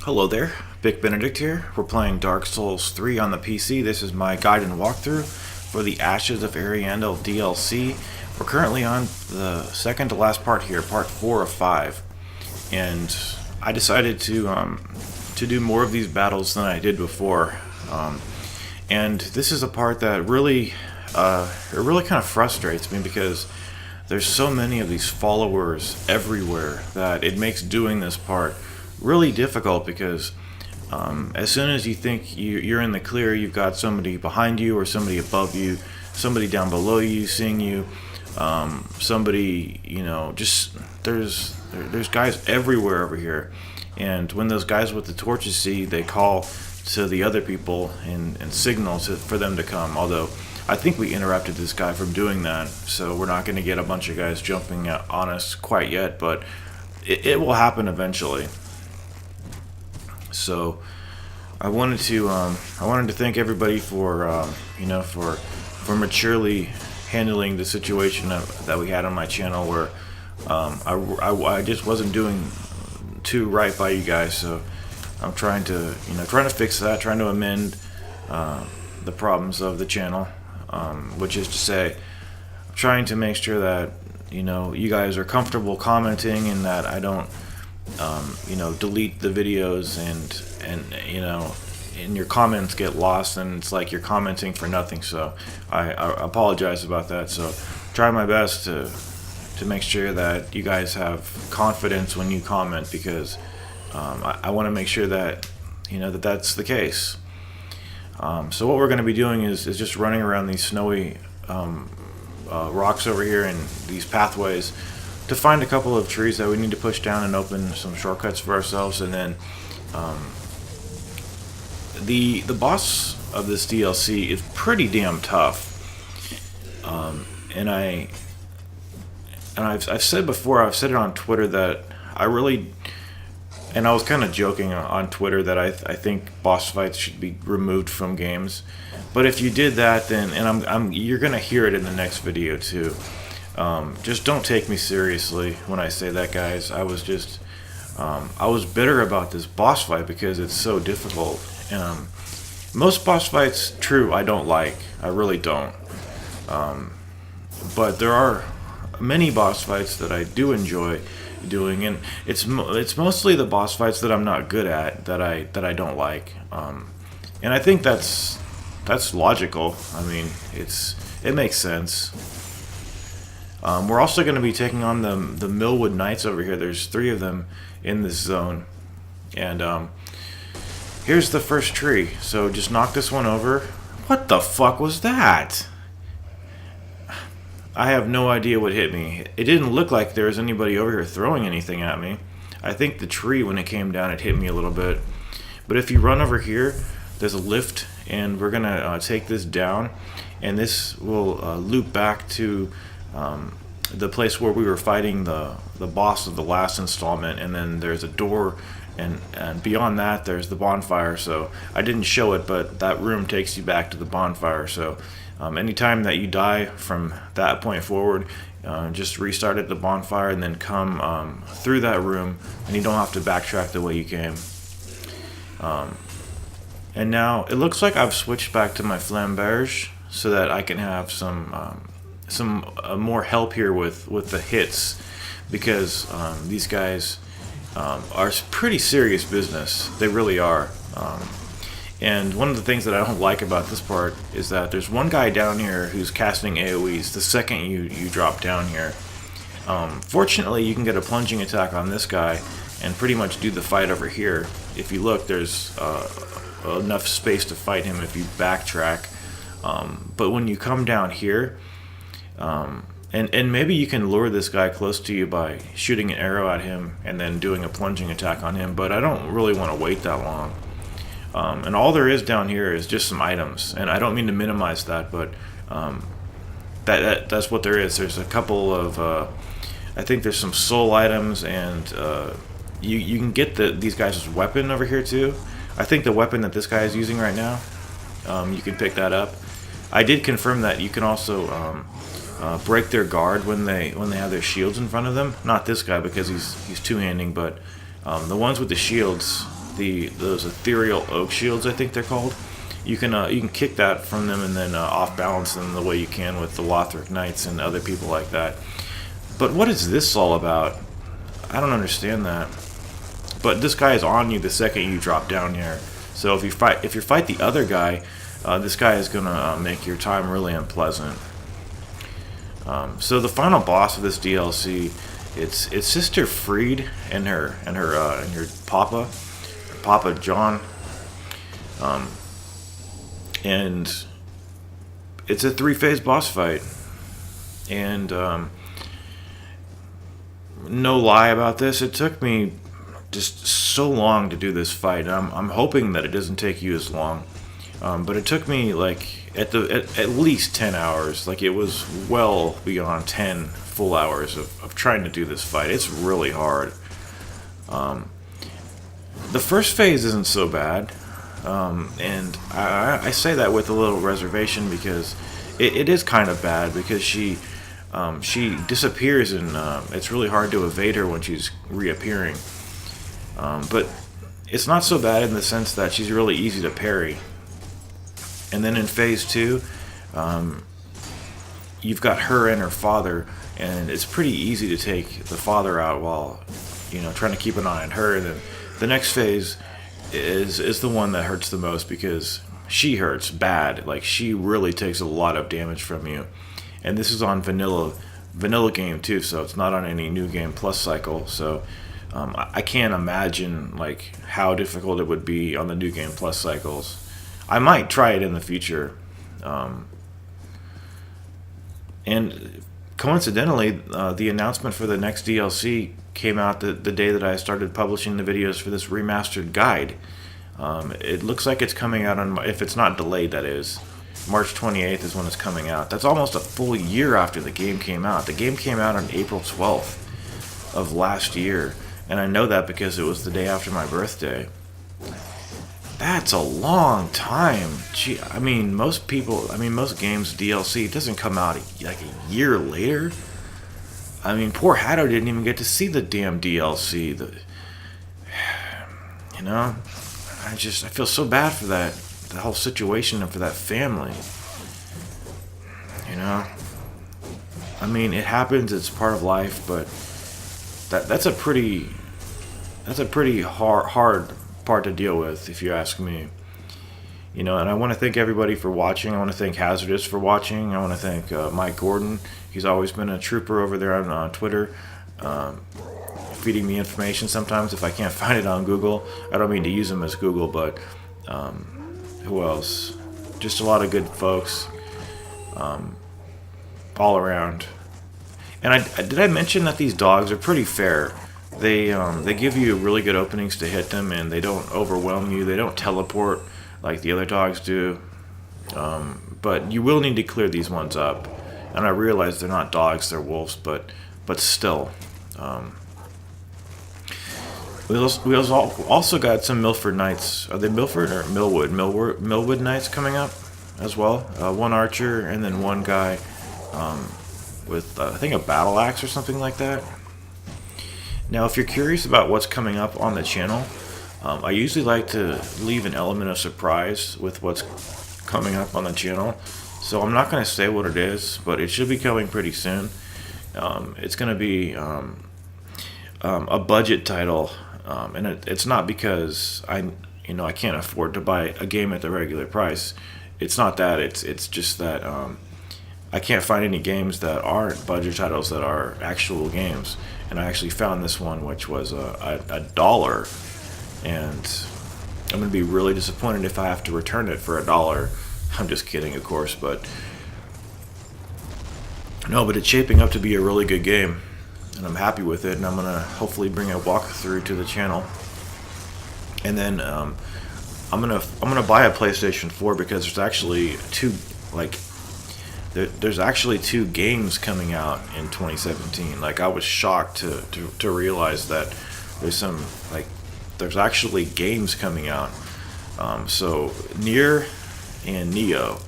Hello there, Vic Benedict here. We're playing Dark Souls 3 on the PC. This is my guide and walkthrough for the Ashes of Ariandel DLC. We're currently on the second to last part here, part 4 of 5. And I decided to do more of these battles than I did before. And this is a part that really kind of frustrates me because there's so many of these followers everywhere that it makes doing this part really difficult because as soon as you think you're in the clear, you've got somebody behind you or somebody above you, somebody down below you seeing you, somebody, just there's guys everywhere over here. And when those guys with the torches see, they call to the other people and signal for them to come. Although I think we interrupted this guy from doing that, so we're not going to get a bunch of guys jumping on us quite yet, but it will happen eventually. So I wanted to thank everybody for maturely handling the situation that we had on my channel where I just wasn't doing too right by you guys. So I'm trying to fix that, trying to amend the problems of the channel, which is to say, I'm trying to make sure that you guys are comfortable commenting and that I don't delete the videos and your comments get lost and it's like you're commenting for nothing. So I apologize about that. So try my best to make sure that you guys have confidence when you comment because I want to make sure that that's the case. So what we're going to be doing is just running around these snowy rocks over here and these pathways to find a couple of trees that we need to push down and open some shortcuts for ourselves. And then the boss of this DLC is pretty damn tough. And I've said before, I've said it on Twitter that I was kind of joking on Twitter that I think boss fights should be removed from games. But if you did that, then you're gonna hear it in the next video too. Just don't take me seriously when I say that, guys. I was bitter about this boss fight because it's so difficult. Most boss fights, true, I don't like. I really don't. But there are many boss fights that I do enjoy doing, and it's mostly the boss fights that I'm not good at that I don't like. And I think that's logical. I mean, it makes sense. We're also going to be taking on the Millwood Knights over here. There's 3 of them in this zone. And here's the first tree. So just knock this one over. What the fuck was that? I have no idea what hit me. It didn't look like there was anybody over here throwing anything at me. I think the tree, when it came down, it hit me a little bit. But if you run over here, there's a lift, and we're going to take this down. And this will loop back to the place where we were fighting the boss of the last installment, and then there's a door, and beyond that there's the bonfire. So I didn't show it, but that room takes you back to the bonfire. So anytime that you die from that point forward, just restart at the bonfire and then come through that room, and you don't have to backtrack the way you came. And now it looks like I've switched back to my flamberge so that I can have some more help here with the hits, because these guys are pretty serious business. They really are. And one of the things that I don't like about this part is that there's one guy down here who's casting AoEs the second you drop down here. Fortunately, you can get a plunging attack on this guy and pretty much do the fight over here. If you look, there's enough space to fight him if you backtrack. But when you come down here, and maybe you can lure this guy close to you by shooting an arrow at him and then doing a plunging attack on him, but I don't really want to wait that long. And all there is down here is just some items, and I don't mean to minimize that, but that's what there is. There's a couple of I think there's some soul items, and you can get these guys' weapon over here too. I think the weapon that this guy is using right now, you can pick that up. I did confirm that you can also break their guard when they have their shields in front of them. Not this guy because he's two-handing, but the ones with the shields, those ethereal oak shields, I think they're called. You can kick that from them and then off balance them the way you can with the Lothric Knights and other people like that. But what is this all about? I don't understand that. But this guy is on you the second you drop down here. So if you fight the other guy, this guy is gonna make your time really unpleasant. So the final boss of this DLC, it's Sister Freed and her Papa John, and it's a 3-phase boss fight. And no lie about this, it took me just so long to do this fight. I'm hoping that it doesn't take you as long, but it took me like at least 10 hours. Like, it was well beyond 10 full hours of trying to do this fight. It's really hard. The first phase isn't so bad, and I say that with a little reservation because it is kind of bad, because she disappears, and it's really hard to evade her when she's reappearing. But it's not so bad in the sense that she's really easy to parry. And then in phase 2, you've got her and her father, and it's pretty easy to take the father out while, trying to keep an eye on her. And then the next phase is the one that hurts the most, because she hurts bad. Like, she really takes a lot of damage from you. And this is on vanilla game too, so it's not on any new game plus cycle. So I can't imagine like how difficult it would be on the new game plus cycles. I might try it in the future. And coincidentally, the announcement for the next DLC came out the day that I started publishing the videos for this remastered guide. It looks like it's coming out on, if it's not delayed, that is, March 28th is when it's coming out. That's almost a full year after the game came out. The game came out on April 12th of last year, and I know that because it was the day after my birthday. That's a long time. Gee, most games DLC doesn't come out like a year later. Poor Hatto didn't even get to see the damn DLC. I feel so bad for the whole situation and for that family. It happens, it's part of life, but that's a pretty hard part to deal with, if you ask me. And I want to thank everybody for watching. I want to thank Hazardous for watching. I want to thank Mike Gordon. He's always been a trooper over there on Twitter, feeding me information sometimes if I can't find it on Google. I don't mean to use him as Google, but who else? Just a lot of good folks all around. And did I mention that these dogs are pretty fair? They give you really good openings to hit them, and they don't overwhelm you. They don't teleport like the other dogs do. But you will need to clear these ones up. And I realize they're not dogs, they're wolves, but still. We also got some Milford Knights. Are they Milford or Millwood? Millwood Knights coming up as well. One archer and then one guy with, I think, a battle axe or something like that. Now, if you're curious about what's coming up on the channel, I usually like to leave an element of surprise with what's coming up on the channel. So I'm not going to say what it is, but it should be coming pretty soon. It's going to be a budget title, and it's not because I can't afford to buy a game at the regular price. It's not that. It's just that I can't find any games that aren't budget titles that are actual games. And I actually found this one, which was $1, and I'm going to be really disappointed if I have to return it for $1. I'm just kidding, of course, but it's shaping up to be a really good game, and I'm happy with it, and I'm going to hopefully bring a walkthrough to the channel. And then I'm gonna buy a PlayStation 4 because there's actually two games coming out in 2017. Like, I was shocked to realize that there's actually games coming out. So Nier and Neo.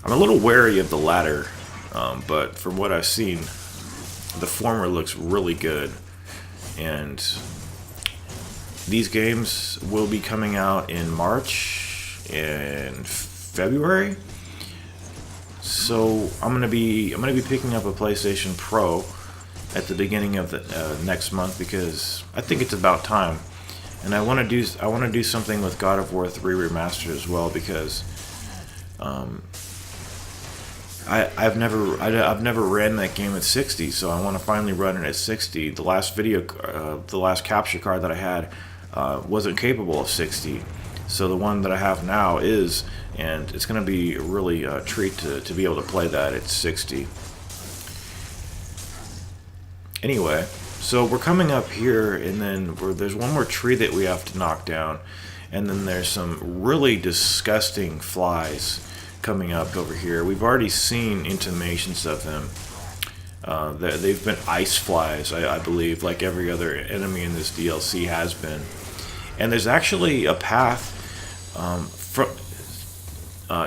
I'm a little wary of the latter, but from what I've seen, the former looks really good, and These games will be coming out in March and February. So I'm gonna be picking up a PlayStation Pro at the beginning of the next month, because I think it's about time. And I want to do something with God of War 3 Remastered as well, because I've never ran that game at 60, so I want to finally run it at 60. The last capture card that I had wasn't capable of 60, so the one that I have now is, and it's going to be a really treat to be able to play that at 60. Anyway, so we're coming up here, and then there's one more tree that we have to knock down, and then there's some really disgusting flies coming up over here. We've already seen intimations of them. They've been ice flies, I believe, like every other enemy in this DLC has been. And there's actually a path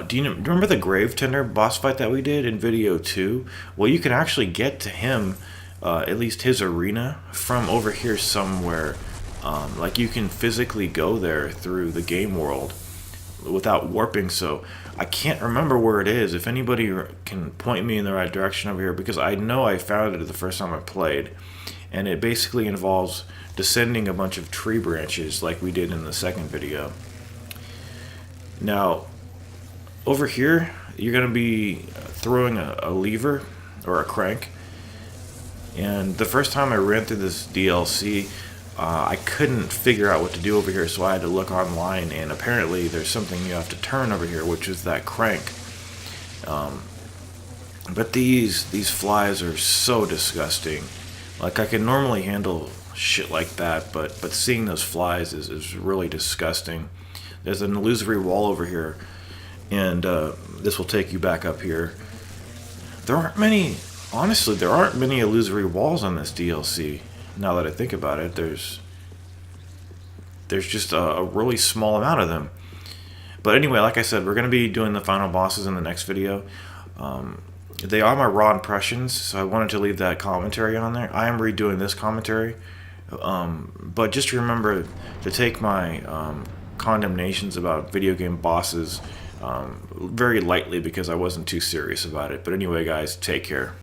do you remember the Grave Tender boss fight that we did in video 2? Well, you can actually get to him, at least his arena, from over here somewhere. Like, you can physically go there through the game world without warping, so I can't remember where it is. If anybody can point me in the right direction over here, because I know I found it the first time I played, and it basically involves descending a bunch of tree branches like we did in the second video. Now, over here, you're going to be throwing a lever or a crank, and the first time I ran through this DLC, I couldn't figure out what to do over here, so I had to look online, and apparently there's something you have to turn over here, which is that crank. But these flies are so disgusting. Like, I can normally handle shit like that, but seeing those flies is really disgusting. There's an illusory wall over here, and this will take you back up here. Honestly, there aren't many illusory walls on this DLC. Now that I think about it, there's just a really small amount of them. But anyway, like I said, we're going to be doing the final bosses in the next video. They are my raw impressions, so I wanted to leave that commentary on there. I am redoing this commentary, but just remember to take my condemnations about video game bosses very lightly, because I wasn't too serious about it. But anyway, guys, take care.